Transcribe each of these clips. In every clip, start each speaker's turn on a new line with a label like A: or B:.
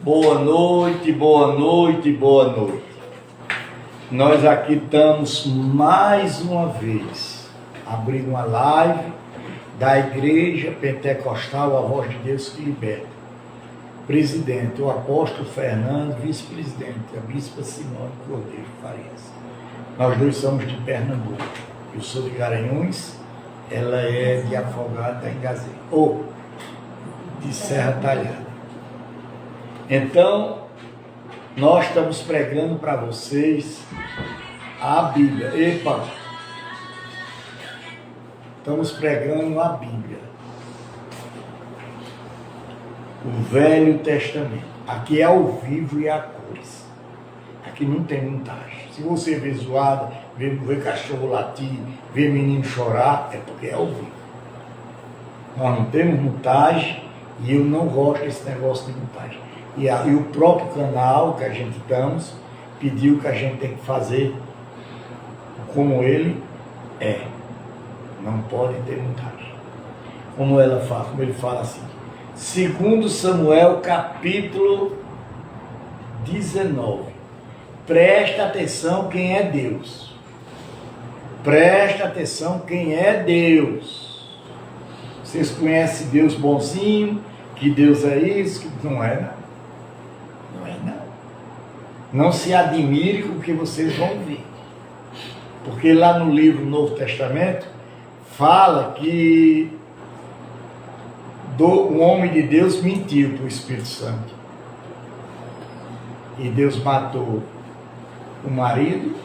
A: Boa noite, boa noite, boa noite. Nós aqui estamos mais uma vez abrindo uma live da Igreja Pentecostal A Voz de Deus que Liberta. Presidente, o apóstolo Fernando, vice-presidente, a bispa Simone Cordeiro Farias. Nós dois somos de Pernambuco. Eu sou de Garanhuns, ela é de Afogada em Gazeira, ou de Serra Talhada. Então, nós estamos pregando para vocês a Bíblia. Estamos pregando a Bíblia. O Velho Testamento. Aqui é ao vivo e a cores. Aqui não tem montagem. Se você vê zoada, vê cachorro latir, vê menino chorar, é porque é ao vivo. Nós não temos montagem e eu não gosto desse negócio de montagem. E o próprio canal que a gente estamos pediu que a gente tem que fazer como ele é. Não pode ter montagem. Como ele fala assim. 2 Samuel capítulo 19. Presta atenção quem é Deus. Presta atenção quem é Deus. Vocês conhecem Deus bonzinho, que Deus é isso, que não é não. Não é não. Não se admire com o que vocês vão ver. Porque lá no livro Novo Testamento fala que o homem de Deus mentiu para o Espírito Santo. E Deus matou o marido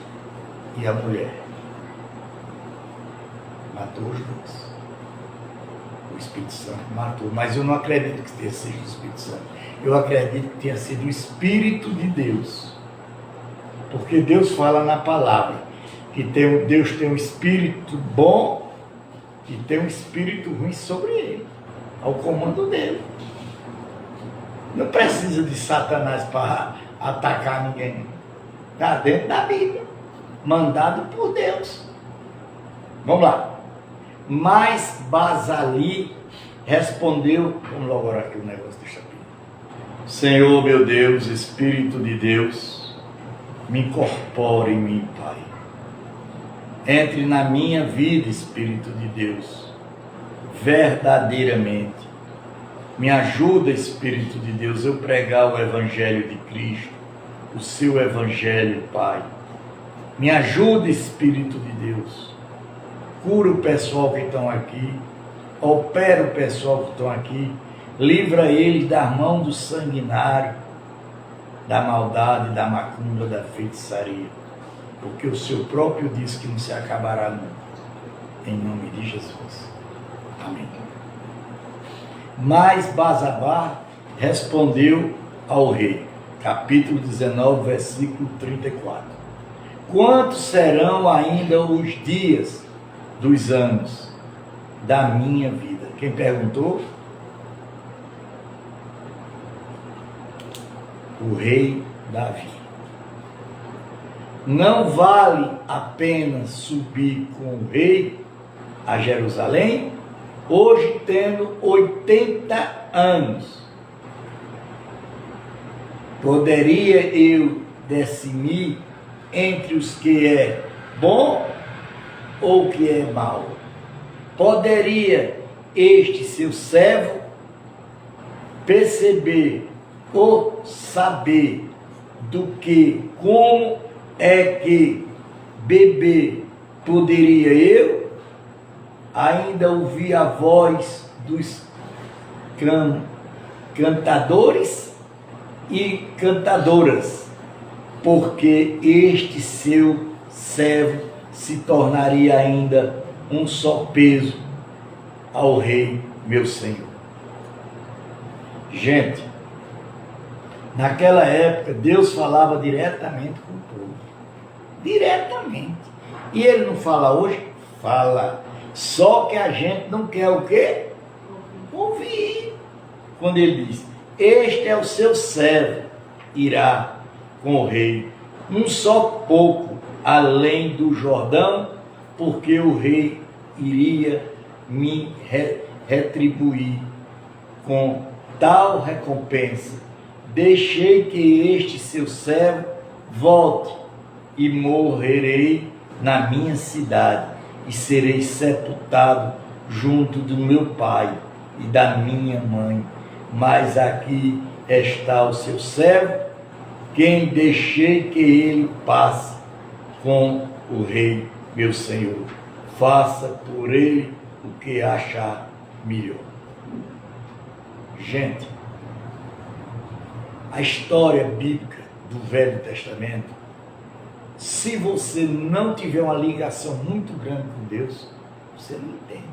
A: e a mulher. Matou os dois. O Espírito Santo matou. Mas eu não acredito que tenha sido o Espírito Santo. Eu acredito que tenha sido o Espírito de Deus. Porque Deus fala na palavra que Deus tem um espírito bom e tem um espírito ruim sobre ele, ao comando dele. Não precisa de Satanás para atacar ninguém. Está dentro da Bíblia, mandado por Deus. Vamos lá. Mas Basali respondeu, vamos logo agora aqui o negócio do chapéu. Senhor meu Deus, Espírito de Deus, me incorpore em mim, Pai. Entre na minha vida, Espírito de Deus, verdadeiramente. Me ajuda, Espírito de Deus, eu pregar o Evangelho de Cristo, o seu Evangelho, Pai. Me ajuda, Espírito de Deus. Cura o pessoal que estão aqui, opera o pessoal que estão aqui, livra eles da mão do sanguinário, da maldade, da macumba, da feitiçaria. Porque o seu próprio disse que não se acabará nunca. Em nome de Jesus. Amém. Mas Basabá respondeu ao rei. Capítulo 19, versículo 34. Quantos serão ainda os dias dos anos da minha vida? Quem perguntou? O rei Davi. Não vale a pena subir com o rei a Jerusalém, hoje tendo 80 anos. Poderia eu discernir entre os que é bom ou que é mau? Poderia este seu servo perceber ou saber do que, como é que beber poderia eu? Ainda ouvir a voz dos cantadores e cantadoras, porque este seu servo se tornaria ainda um só peso ao rei meu Senhor. Gente, naquela época Deus falava diretamente com o povo. Diretamente. E ele não fala hoje? Fala. Só que a gente não quer o quê? Ouvir. Quando ele diz, este é o seu servo, irá com o rei um só pouco além do Jordão, porque o rei iria me retribuir com tal recompensa deixei que este seu servo volte, e morrerei na minha cidade, e serei sepultado junto do meu pai e da minha mãe. Mas aqui está o seu servo, quem deixei que ele passe com o rei, meu senhor. Faça por ele o que achar melhor. Gente, a história bíblica do Velho Testamento, se você não tiver uma ligação muito grande com Deus, você não entende.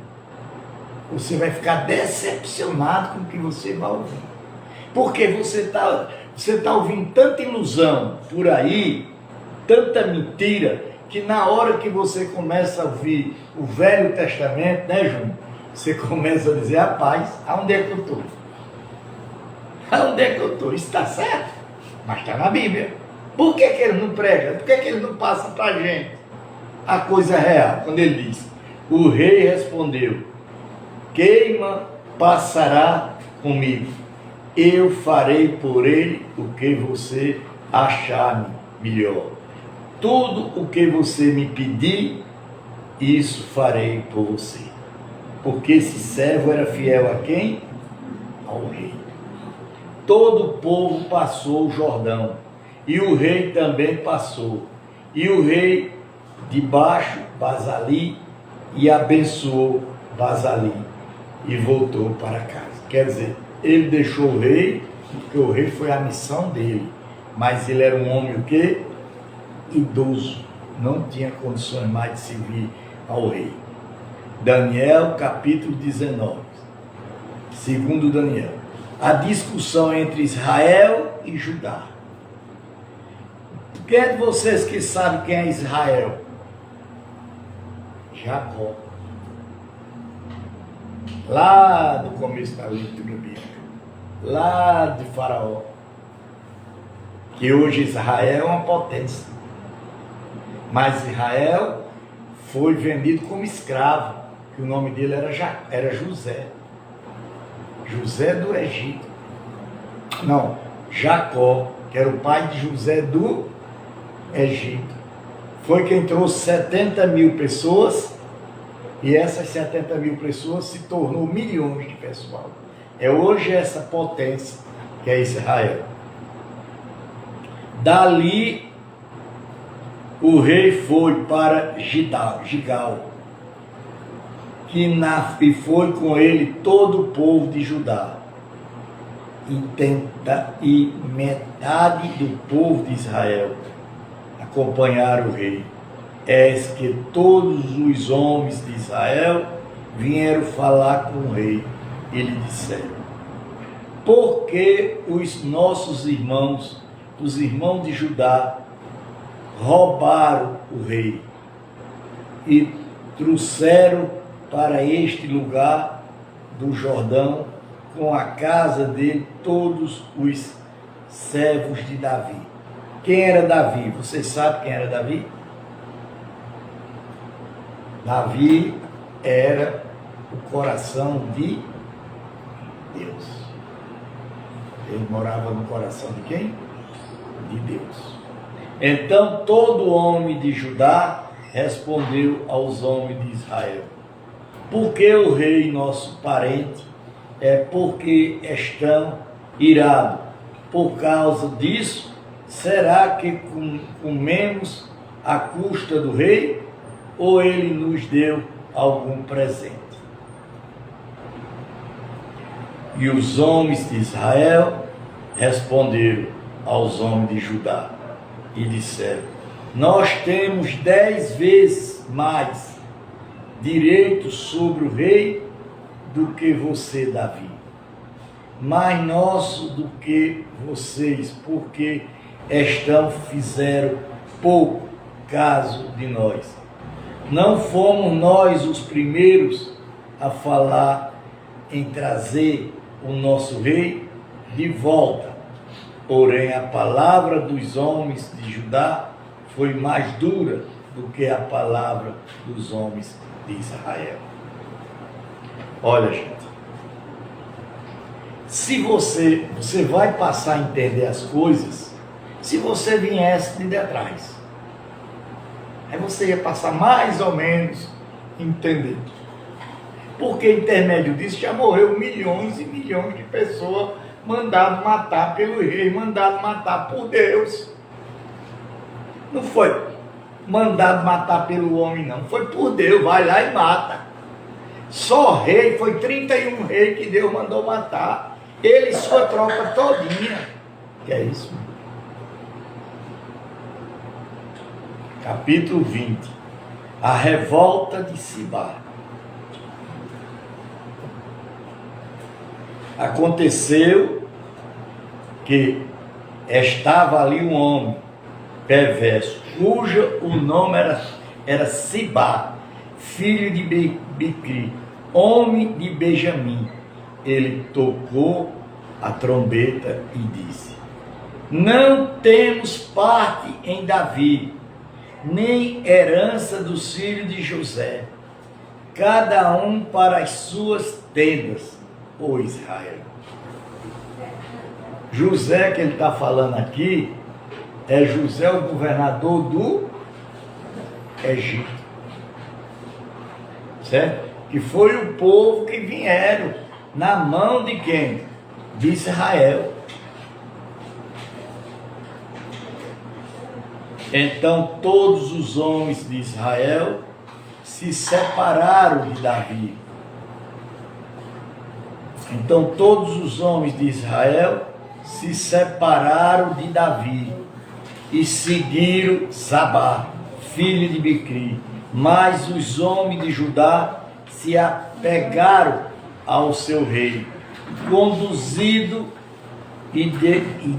A: Você vai ficar decepcionado com o que você vai ouvir. Porque você tá ouvindo tanta ilusão por aí, tanta mentira, que na hora que você começa a ouvir o Velho Testamento, né, Júnior? Você começa a dizer, rapaz, aonde é que eu estou? Aonde é que eu estou? Isso está certo, mas está na Bíblia. Por que ele não prega? Por que ele não passa para a gente a coisa real? Quando ele diz, o rei respondeu, queima passará comigo, eu farei por ele o que você achar melhor. Tudo o que você me pedir, isso farei por você. Porque esse servo era fiel a quem? Ao rei. Todo o povo passou o Jordão, e o rei também passou. E o rei de baixo, Bazali, e abençoou Bazali, e voltou para casa. Quer dizer, ele deixou o rei, porque o rei foi a missão dele, mas ele era um homem o quê? Idoso, não tinha condições mais de servir ao rei. Daniel capítulo 19, segundo Daniel, a discussão entre Israel e Judá. Quem é de vocês que sabe quem é Israel? Jacó. Lá do começo da leitura bíblica, lá de Faraó, que hoje Israel é uma potência, mas Israel foi vendido como escravo, que o nome dele era José, José do Egito, não, Jacó, que era o pai de José do Egito, foi quem trouxe 70 mil pessoas, e essas 70 mil pessoas se tornou milhões de pessoal. É hoje essa potência que é Israel. Dali o rei foi para Gigal, e foi com ele todo o povo de Judá, e metade do povo de Israel acompanharam o rei. Eis que todos os homens de Israel vieram falar com o rei e lhe disseram, porque os nossos irmãos, os irmãos de Judá, roubaram o rei e trouxeram para este lugar do Jordão, com a casa dele, todos os servos de Davi. Quem era Davi? Vocês sabem quem era Davi? Davi era o coração de Deus. Ele morava no coração de quem? De Deus. Então todo homem de Judá respondeu aos homens de Israel, porque o rei nosso parente é porque estão irados. Por causa disso, será que comemos à custa do rei, ou ele nos deu algum presente? E os homens de Israel responderam aos homens de Judá e disseram, nós temos 10 vezes mais direito sobre o rei do que você, Davi, mais nosso do que vocês, porque fizeram pouco caso de nós. Não fomos nós os primeiros a falar em trazer o nosso rei de volta, porém a palavra dos homens de Judá foi mais dura do que a palavra dos homens de Israel. Olha, gente, Se você vai passar a entender as coisas, se você viesse de detrás. Aí você ia passar mais ou menos a entender. Porque intermédio disso já morreu milhões e milhões de pessoas mandado matar pelo rei, mandado matar por Deus. Não foi mandado matar pelo homem, não. Foi por Deus, vai lá e mata. Só rei, foi 31 reis que Deus mandou matar. Ele e sua tropa todinha. Que é isso? Capítulo 20. A revolta de Sibá. Aconteceu que estava ali um homem perverso, cujo o nome era Sibá, filho de Bicri, homem de Benjamim. Ele tocou a trombeta e disse: não temos parte em Davi, nem herança dos filhos de José, cada um para as suas tendas, ó Israel. José, que ele está falando aqui, é José, o governador do Egito, certo? Que foi o povo que vieram na mão de quem? De Israel. Então todos os homens de Israel se separaram de Davi. Então todos os homens de Israel se separaram de Davi e seguiram Sabá, filho de Bicri. Mas os homens de Judá se apegaram ao seu rei, conduzido e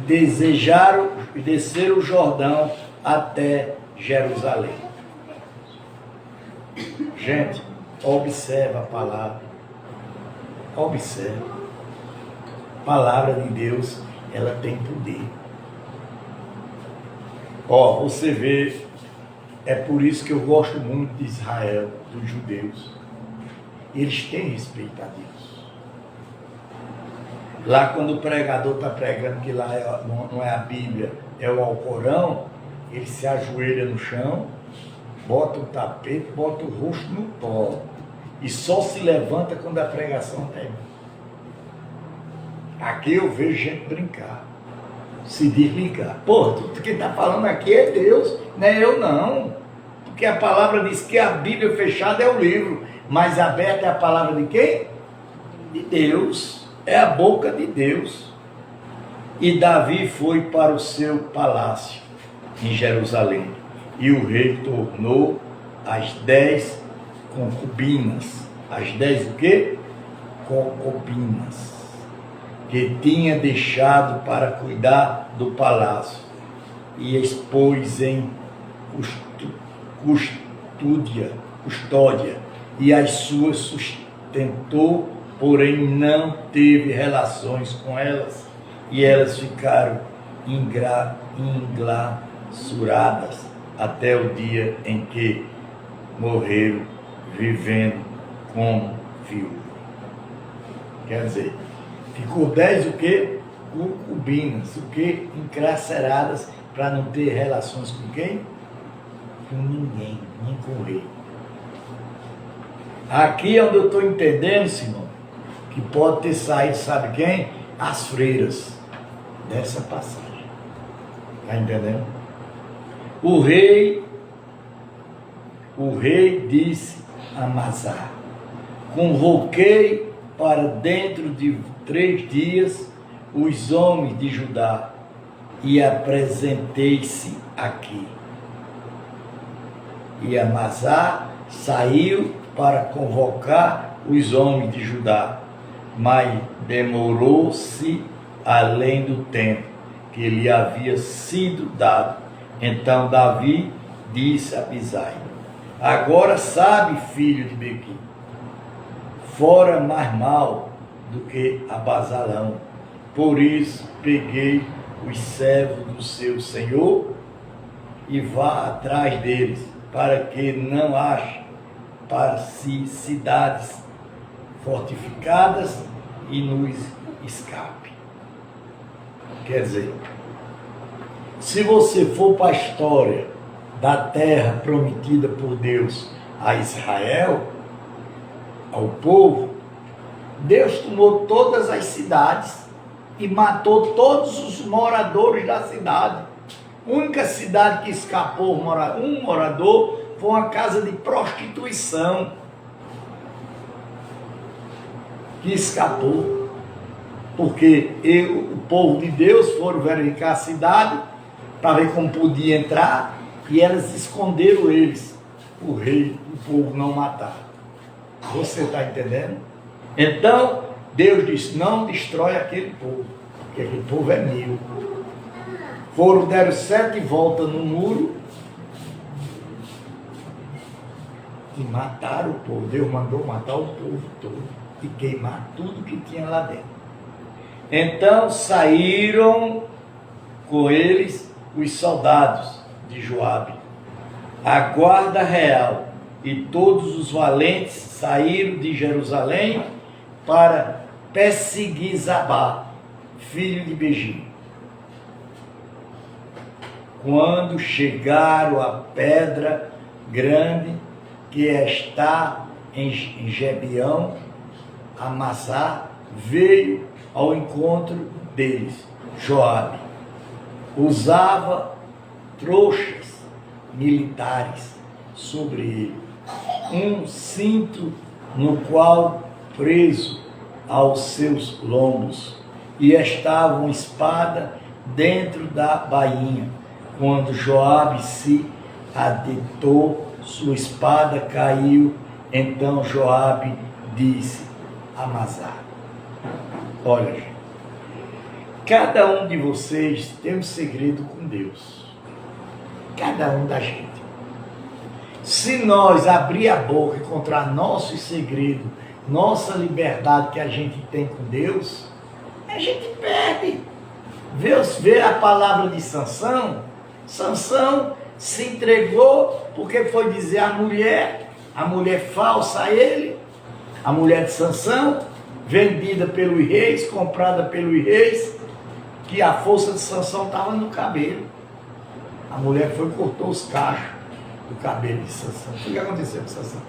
A: desejaram descer o Jordão até Jerusalém. Gente, observa a palavra. Observa. A palavra de Deus, ela tem poder. Ó, você vê, é por isso que eu gosto muito de Israel, dos judeus. Eles têm respeito a Deus. Lá quando o pregador está pregando, que lá não é a Bíblia, é o Alcorão, ele se ajoelha no chão, bota o tapete, bota o rosto no pó e só se levanta quando a pregação termina. Aqui eu vejo gente brincar, se desligar. Pô, quem está falando aqui é Deus, não é eu não. Porque a palavra diz que a Bíblia fechada é o livro, mas aberta é a palavra de quem? De Deus. É a boca de Deus. E Davi foi para o seu palácio em Jerusalém. E o rei tornou as 10 concubinas. As 10 o quê? Concubinas. Que tinha deixado para cuidar do palácio. E expôs em custódia. E as suas sustentou, porém não teve relações com elas, e elas ficaram englaçuradas até o dia em que morreram, vivendo como viúva. Quer dizer, ficou 10 o quê? Concubinas, o quê? Encarceradas, para não ter relações com quem? Com ninguém, nem com o rei. Aqui é onde eu estou entendendo, Simão, que pode ter saído, sabe quem? As freiras dessa passagem. Está entendendo? O rei disse a Amazá: convoquei para dentro de 3 dias os homens de Judá e apresentei-se aqui. E Amazá saiu para convocar os homens de Judá, mas demorou-se além do tempo que lhe havia sido dado. Então Davi disse a Abisai: agora sabe, filho de Bequim, fora mais mal do que Abasalão. Por isso peguei os servos do seu senhor e vá atrás deles, para que não ache para si cidades fortificadas e nos escape. Quer dizer, se você for para a história da terra prometida por Deus a Israel, ao povo, Deus tomou todas as cidades e matou todos os moradores da cidade. A única cidade que escapou um morador foi uma casa de prostituição que escapou, porque o povo de Deus foram verificar a cidade para ver como podia entrar e elas esconderam eles, o rei, o povo não matar. Você está entendendo? Então Deus disse: não destrói aquele povo, porque aquele povo é meu. Deram 7 voltas no muro e mataram o povo. Deus mandou matar o povo todo e queimar tudo que tinha lá dentro. Então saíram com eles os soldados de Joabe, a guarda real, e todos os valentes saíram de Jerusalém para perseguir Zabá, filho de Beji. Quando chegaram à pedra grande que está em Gebeão, Amasa veio ao encontro deles. Joabe usava trouxas militares sobre ele, um cinto no qual preso aos seus lombos, e estava uma espada dentro da bainha. Quando Joabe se adentrou, sua espada caiu. Então Joabe disse a Amasa: olha, gente, cada um de vocês tem um segredo com Deus. Cada um da gente. Se nós abrir a boca e encontrar nosso segredo, nossa liberdade que a gente tem com Deus, a gente perde. Vê a palavra de Sansão. Sansão se entregou porque foi dizer a mulher falsa a ele, a mulher de Sansão, vendida pelos reis, comprada pelos reis, que a força de Sansão estava no cabelo. A mulher foi e cortou os cachos do cabelo de Sansão. O que aconteceu com Sansão?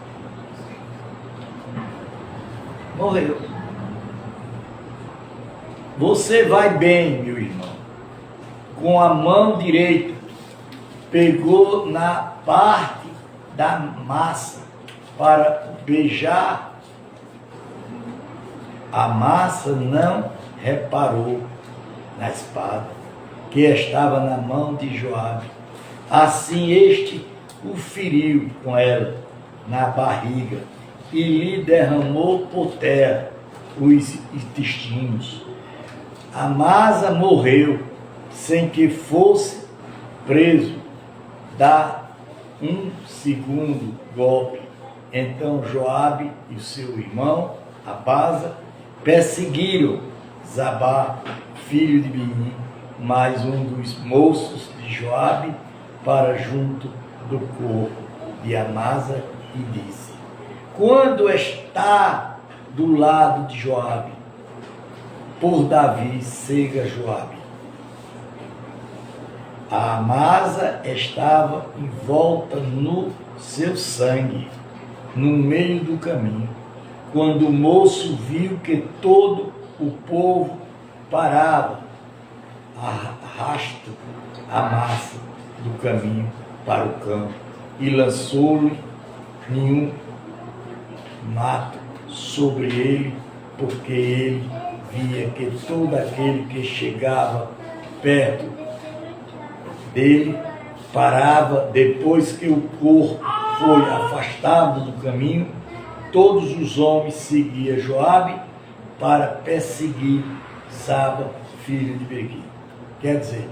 A: Morreu. Você vai bem, meu irmão, com a mão direita, pegou na parte da massa para beijar. A massa não reparou na espada que estava na mão de Joabe. Assim este o feriu com ela na barriga e lhe derramou por terra os intestinos. Amasa morreu sem que fosse preso. Dá um segundo golpe. Então Joabe e seu irmão Abasa perseguiram Zabá, filho de Bini, mais um dos moços de Joabe, para junto do corpo de Amasa, e disse: quando está do lado de Joabe, por Davi cega Joabe. A Amasa estava envolta no seu sangue, no meio do caminho. Quando o moço viu que todo o povo parava, arrastou a massa do caminho para o campo e lançou-lhe nenhum mato sobre ele, porque ele via que todo aquele que chegava perto dele parava. Depois que o corpo foi afastado do caminho, todos os homens seguiam Joabe para perseguir Saba, filho de Bequi. Quer dizer,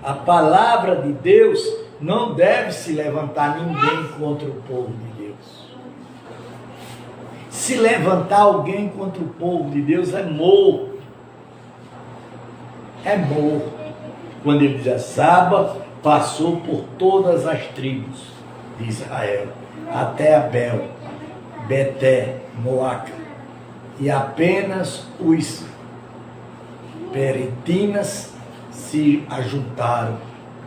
A: a palavra de Deus não deve se levantar ninguém contra o povo de Deus. Se levantar alguém contra o povo de Deus é morto. É morto. Quando ele diz: Saba passou por todas as tribos de Israel, até Abel, Beté, Moaca, e apenas os peretinas se ajuntaram,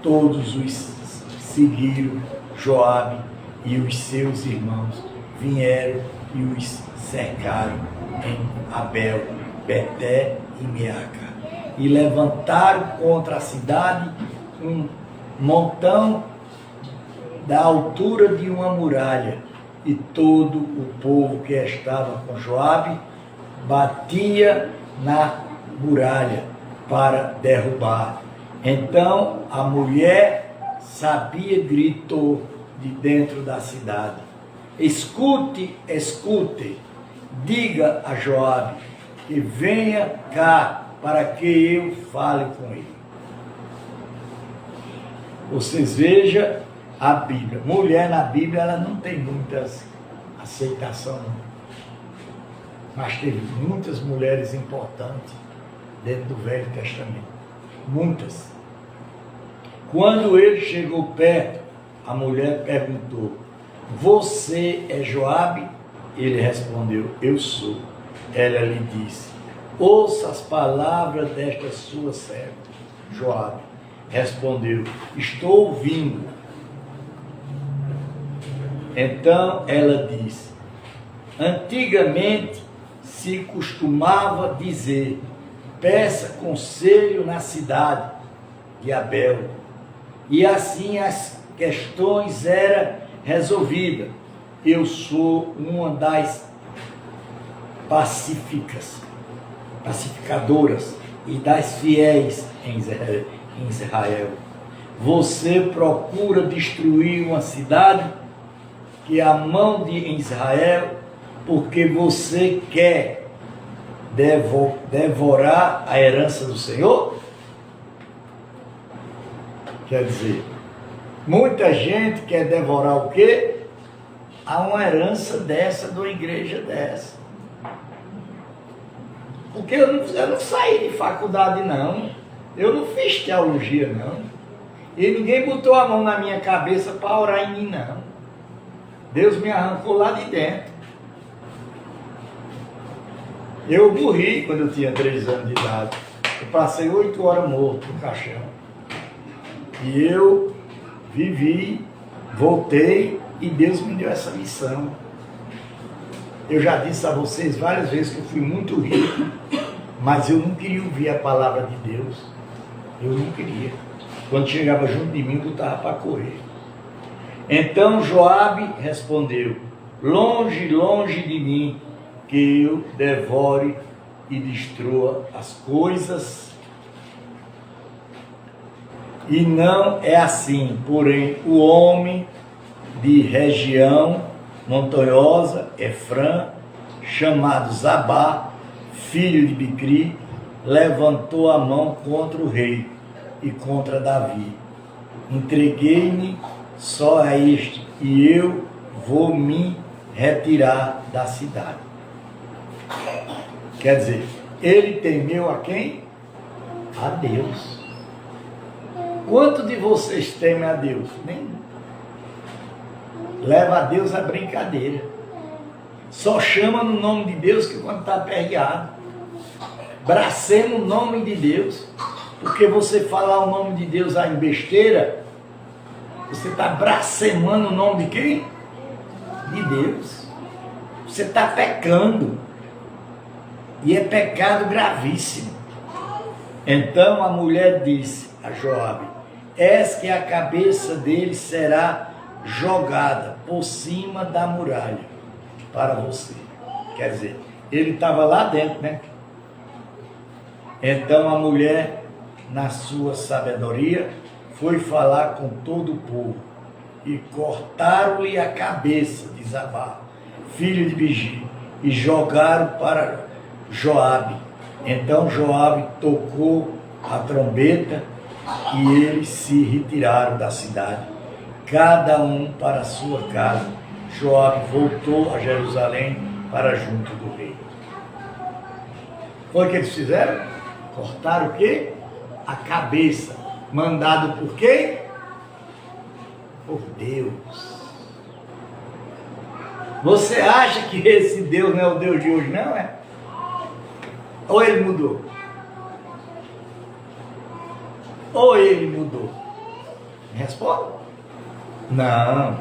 A: todos os seguiram Joabe e os seus irmãos vieram e os cercaram em Abel, Beté e Meaca, e levantaram contra a cidade um montão da altura de uma muralha, e todo o povo que estava com Joabe batia na muralha para derrubar. Então a mulher sabia, gritou de dentro da cidade: escute, escute, diga a Joabe que venha cá para que eu fale com ele. Vocês vejam a Bíblia. Mulher na Bíblia, ela não tem muitas aceitação, mas teve muitas mulheres importantes dentro do Velho Testamento. Muitas. Quando ele chegou perto, a mulher perguntou: você é Joabe? Ele respondeu: eu sou. Ela lhe disse: ouça as palavras desta sua serva. Joabe respondeu: estou ouvindo. Então ela disse: antigamente se costumava dizer, peça conselho na cidade de Abel, e assim as questões eram resolvidas. Eu sou uma das pacificadoras e das fiéis em Israel. Você procura destruir uma cidade que é a mão de Israel, porque você quer devorar a herança do Senhor? Quer dizer, muita gente quer devorar o quê? Há uma herança dessa, de uma igreja dessa. Porque eu não saí de faculdade, não. Eu não fiz teologia, não. E ninguém botou a mão na minha cabeça para orar em mim, não. Deus me arrancou lá de dentro. Eu morri quando eu tinha 3 anos de idade. Eu passei 8 horas morto no caixão. E eu vivi, voltei, e Deus me deu essa missão. Eu já disse a vocês várias vezes que eu fui muito rico, mas eu não queria ouvir a palavra de Deus. Eu não queria. Quando chegava junto de mim, eu estava para correr. Então Joabe respondeu: longe, longe de mim, que eu devore e destrua as coisas. E não é assim, porém o homem de região montanhosa, Efrã, chamado Zabá, filho de Bicri, levantou a mão contra o rei e contra Davi. Entreguei-me só a este, e eu vou me retirar da cidade. Quer dizer, ele temeu a quem? A Deus. Quanto de vocês temem a Deus? Nenhum. Leva a Deus a brincadeira. Só chama no nome de Deus que quando está aperreado. Bracema o nome de Deus. Porque você falar o nome de Deus aí em besteira, você está bracemando o nome de quem? De Deus. Você está pecando. E é pecado gravíssimo. Então a mulher disse a Joabe: eis que a cabeça dele será jogada por cima da muralha para você. Quer dizer, ele estava lá dentro, né? Então a mulher, na sua sabedoria, foi falar com todo o povo, e cortaram-lhe a cabeça de Zabá, filho de Bigi, e jogaram para Joabe. Então Joabe tocou a trombeta, e eles se retiraram da cidade, cada um para a sua casa. Joabe voltou a Jerusalém para junto do rei. Foi o que eles fizeram? Cortaram o quê? A cabeça. Mandado por quem? Por Deus. Você acha que esse Deus não é o Deus de hoje, não é? Ou ele mudou? ou ele mudou? Me responda. Não,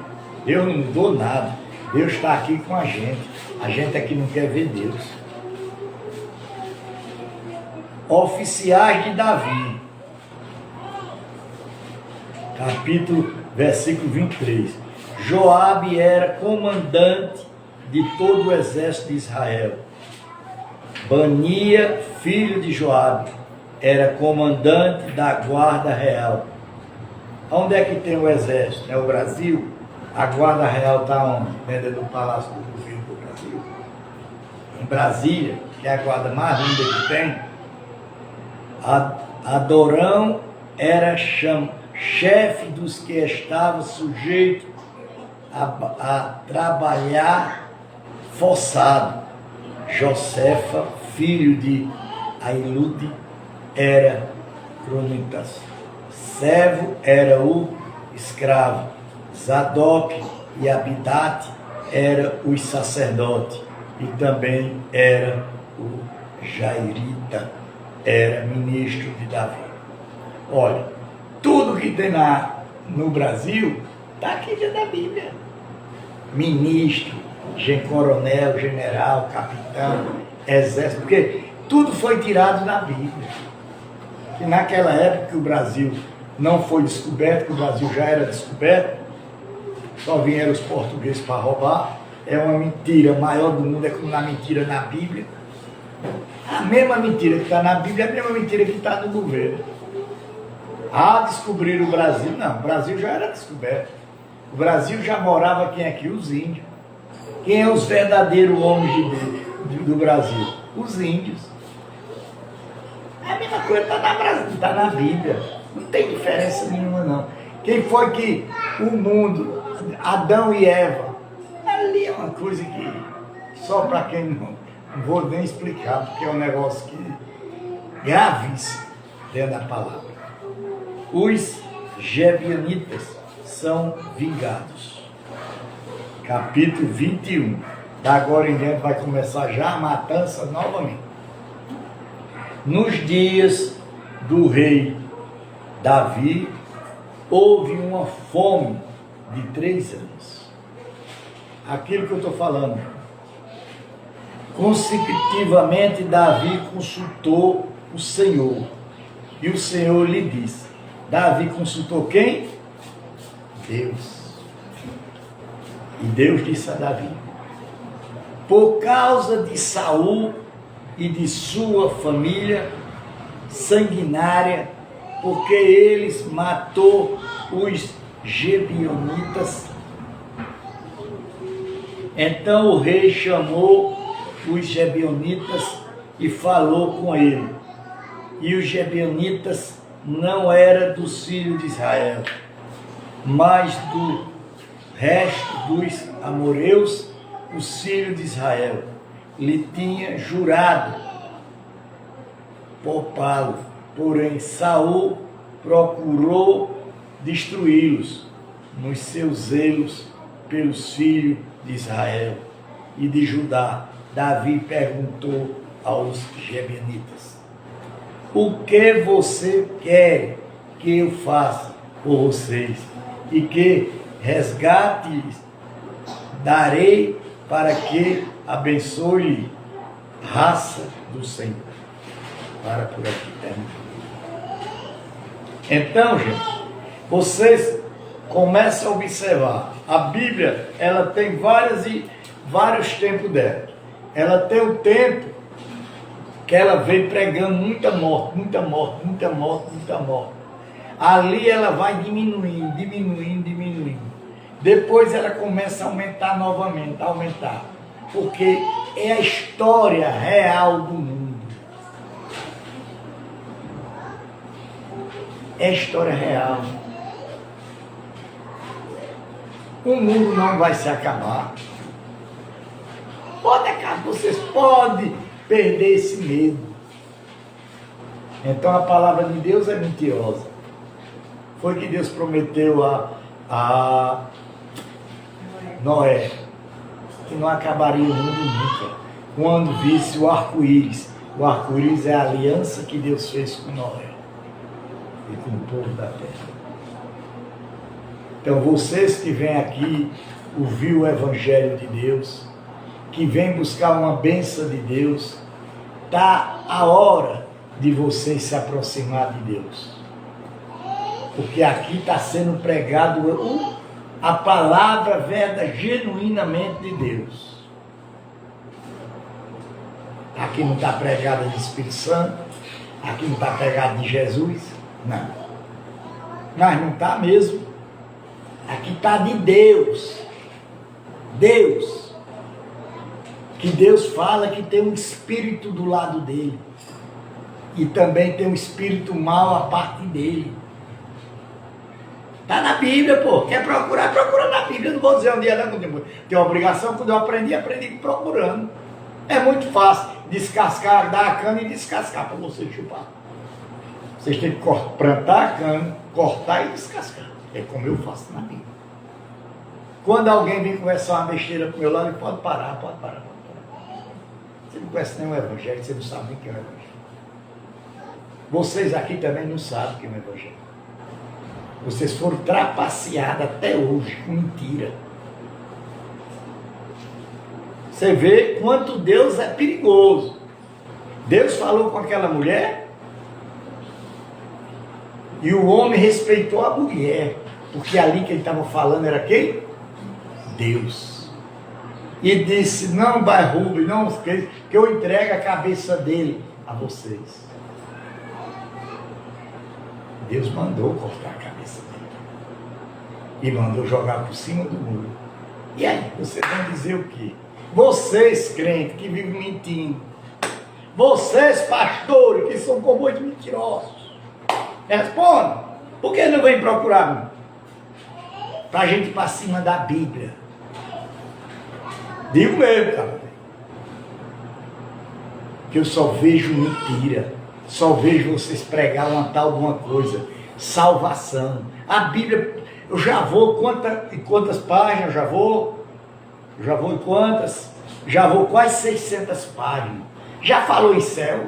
A: Deus não mudou nada. Deus está aqui com a gente. A gente aqui não quer ver Deus. Oficiais de Davi. Versículo 23. Joabe era comandante de todo o exército de Israel. Bania, filho de Joabe, era comandante da guarda real. Onde é que tem o exército? É o Brasil? A guarda real está onde? Dentro do Palácio do Governo do Brasil. Em Brasília, que é a guarda mais linda que tem. Adorão era chefe dos que estavam sujeitos a trabalhar forçado. Josefa, filho de Ailude, era cronitas. Servo era o escravo. Zadok e Abidate eram os sacerdotes. E também era o Jairita, era ministro de Davi. Olha, tudo que tem no Brasil está aqui dentro da Bíblia. Ministro, coronel, general, capitão, exército, porque tudo foi tirado da Bíblia. E naquela época que o Brasil não foi descoberto, que o Brasil já era descoberto, só vieram os portugueses para roubar. É uma mentira maior do mundo, é como na mentira na Bíblia. A mesma mentira que está na Bíblia é a mesma mentira que está no governo. Descobrir o Brasil, não, o Brasil já era descoberto. O Brasil já morava quem aqui? Os índios. Quem é os verdadeiros homens do Brasil? Os índios. É a mesma coisa, está na Bíblia. Não tem diferença nenhuma, não. Quem foi que o mundo, Adão e Eva, ali é uma coisa que só para quem não vou nem explicar, porque é um negócio gravíssimo dentro da palavra. Os Gebionitas são vingados. Capítulo 21. Da agora em diante vai começar já a matança novamente. Nos dias do rei Davi, houve uma fome de 3 anos. Aquilo que eu estou falando. Consecutivamente, Davi consultou o Senhor. E o Senhor lhe disse. Davi consultou quem? Deus. E Deus disse a Davi: por causa de Saul e de sua família sanguinária, porque eles matou os Gebionitas. Então o rei chamou os Gebionitas e falou com ele. E os Gebionitas não eram dos filhos de Israel, mas do resto dos amoreus, os filhos de Israel. Lhe tinha jurado poupá-lo, porém Saul procurou destruí-los nos seus zelos pelos filhos de Israel e de Judá. Davi perguntou aos Gebionitas: o que você quer que eu faça por vocês? E que resgate darei para que abençoe raça do Senhor. Para por aqui, Então, gente, vocês começam a observar. A Bíblia, ela tem vários tempos dela. Ela tem o tempo que ela vem pregando muita morte, muita morte, muita morte, muita morte. Ali ela vai diminuindo, diminuindo, diminuindo. Depois ela começa a aumentar novamente, aumentar. Porque é a história real do mundo. É a história real. O mundo não vai se acabar. Pode acabar, vocês podem perder esse medo. Então a palavra de Deus é mentirosa. Foi que Deus prometeu a Noé que não acabaria o mundo nunca. Quando visse o arco-íris. O arco-íris é a aliança que Deus fez com Noé. e com o povo da terra. Então, vocês que vêm aqui ouvir o Evangelho de Deus, que vêm buscar uma bênção de Deus, está a hora de vocês se aproximar de Deus. Porque aqui está sendo pregado a palavra genuinamente de Deus. Aqui não está pregada de Espírito Santo, aqui não está pregada de Jesus, não. Mas não está mesmo. Aqui está de Deus. Deus. Que Deus fala que tem um espírito do lado dele. E também tem um espírito mau a parte dele. Está na Bíblia, pô. Quer procurar? Procura na Bíblia. Eu não vou dizer onde é, não. Tem uma obrigação. Quando eu aprendi procurando. É muito fácil descascar, dar a cana e descascar para você chupar. Vocês têm que plantar a cana, cortar e descascar. É como eu faço na Bíblia. Quando alguém vem conversar uma besteira pro meu lado, pode parar, pode parar. Você não conhece nem o Evangelho, você não sabe nem o que é o Evangelho. Vocês aqui também não sabem o que é o Evangelho. Vocês foram trapaceados até hoje com mentira. Você vê quanto Deus é perigoso. Deus falou com aquela mulher e o homem respeitou a mulher, porque ali que ele estava falando era quem? Deus. E disse, não, Barrube, não, que eu entregue a cabeça dele a vocês. Deus mandou cortar a cabeça dele. E mandou jogar por cima do muro. E aí, vocês vão dizer o quê? Vocês, crentes, que vivem mentindo. Vocês, pastores, que são como muito mentirosos. Responda. Por que não vem procurar? Para a gente ir para cima da Bíblia. Digo mesmo, cara. Que eu só vejo mentira. Só vejo vocês pregar uma tal de uma coisa. Salvação. A Bíblia, eu já vou, quantas páginas? Já vou em quantas? Já vou quase 600 páginas. Já falou em céu?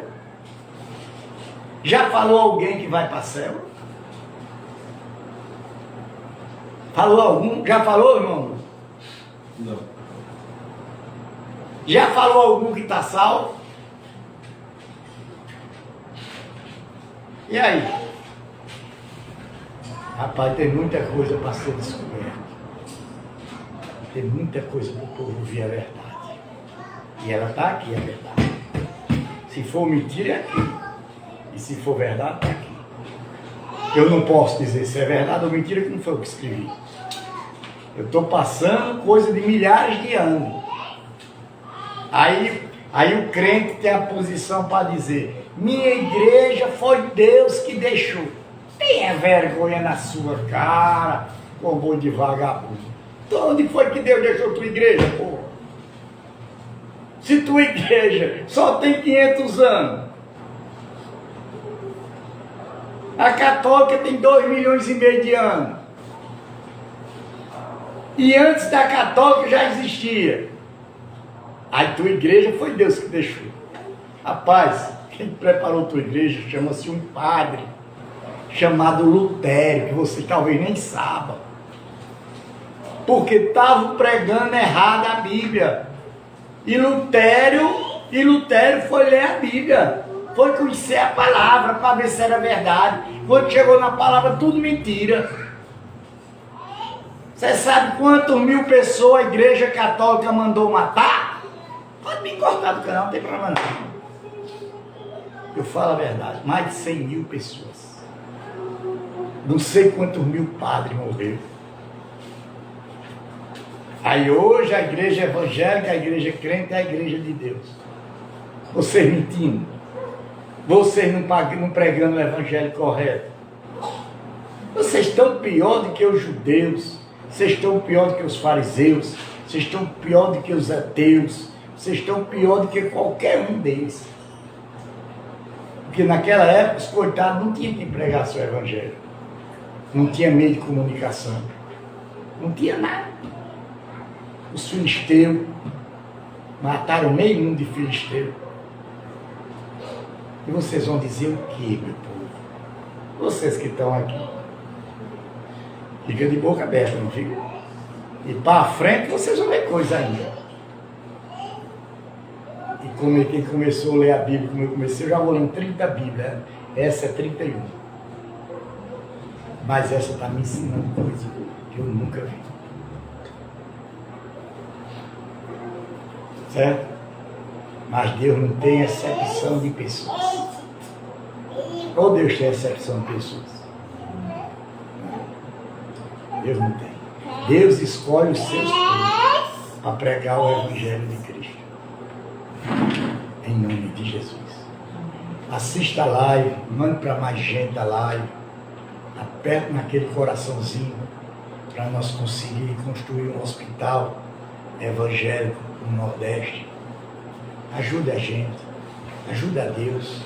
A: Já falou alguém que vai para céu? Falou algum? Já falou, irmão?
B: Não.
A: Já falou algum que está salvo? E aí? Rapaz, tem muita coisa para ser descoberta. Tem muita coisa para o povo ouvir a verdade. E ela está aqui, a verdade. Se for mentira, é aqui. E se for verdade, está aqui. Eu não posso dizer se é verdade ou mentira, que não foi eu que escrevi. Eu estou passando coisa de milhares de anos. Aí o crente tem a posição para dizer, minha igreja foi Deus que deixou. Tenha vergonha na sua cara, como de vagabundo. Então onde foi que Deus deixou tua igreja, porra? Se tua igreja só tem 500 anos. A católica tem 2,5 milhões de anos. E antes da católica já existia. A tua igreja foi Deus que deixou. Rapaz, quem preparou tua igreja chama-se um padre chamado Lutero, que você talvez nem saiba. Porque estavam pregando errado a Bíblia. E Lutero foi ler a Bíblia. Foi conhecer a palavra para ver se era verdade. Quando chegou na palavra, tudo mentira. Você sabe quantas 1.000 pessoas a igreja católica mandou matar? Pode me cortar do canal, não tem problema não. Eu falo a verdade, mais de 100.000 pessoas. Não sei quantos 1.000 padres morreram. Aí hoje a igreja evangélica, a igreja crente é a igreja de Deus. Vocês mentindo. Vocês não pregando o evangelho correto. Vocês estão pior do que os judeus. Vocês estão pior do que os fariseus. Vocês estão pior do que os ateus. Vocês estão pior do que qualquer um deles. Porque naquela época os coitados não tinham quem pregasse o evangelho. Não tinha meio de comunicação. Não tinha nada. Os filisteus mataram meio mundo de filisteu. E vocês vão dizer o que, meu povo? Vocês que estão aqui. Fica de boca aberta, não fica? E para frente vocês vão ver coisa ainda. E como quem começou a ler a Bíblia, como eu comecei, eu já vou lendo 30 Bíblias. Essa é 31. Mas essa está me ensinando coisa que eu nunca vi. Certo? Mas Deus não tem exceção de pessoas. Ou Deus tem exceção de pessoas? Deus não tem. Deus escolhe os seus filhos para pregar o Evangelho de Cristo. Em nome de Jesus. Assista a live, mande para mais gente a live. Aperte naquele coraçãozinho para nós conseguir construir um hospital evangélico no Nordeste. Ajude a gente. Ajude a Deus.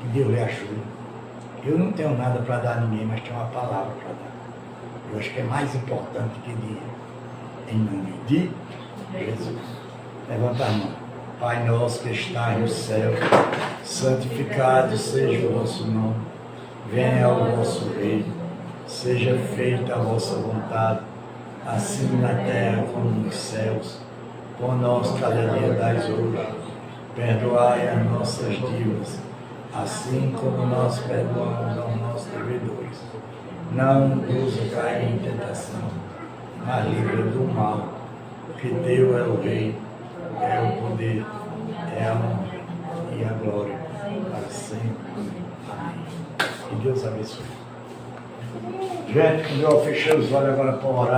A: Que Deus lhe ajude. Eu não tenho nada para dar a ninguém, mas tenho uma palavra para dar. Eu acho que é mais importante que dinheiro. Em nome de Jesus. Levanta a mão. Pai nosso que estás no céu, santificado seja o vosso nome. Venha o vosso reino. Seja feita a vossa vontade, assim na terra como nos céus. Pão nosso cada dia dais hoje. Perdoai as nossas dívidas, assim como nós perdoamos aos nossos devedores. Não nos caia em tentação, mas livra do mal, porque teu é o reino, é o poder, é a honra e a glória para sempre. Amém. Que Deus abençoe. Gente, quando eu fechei os olhos agora para orar,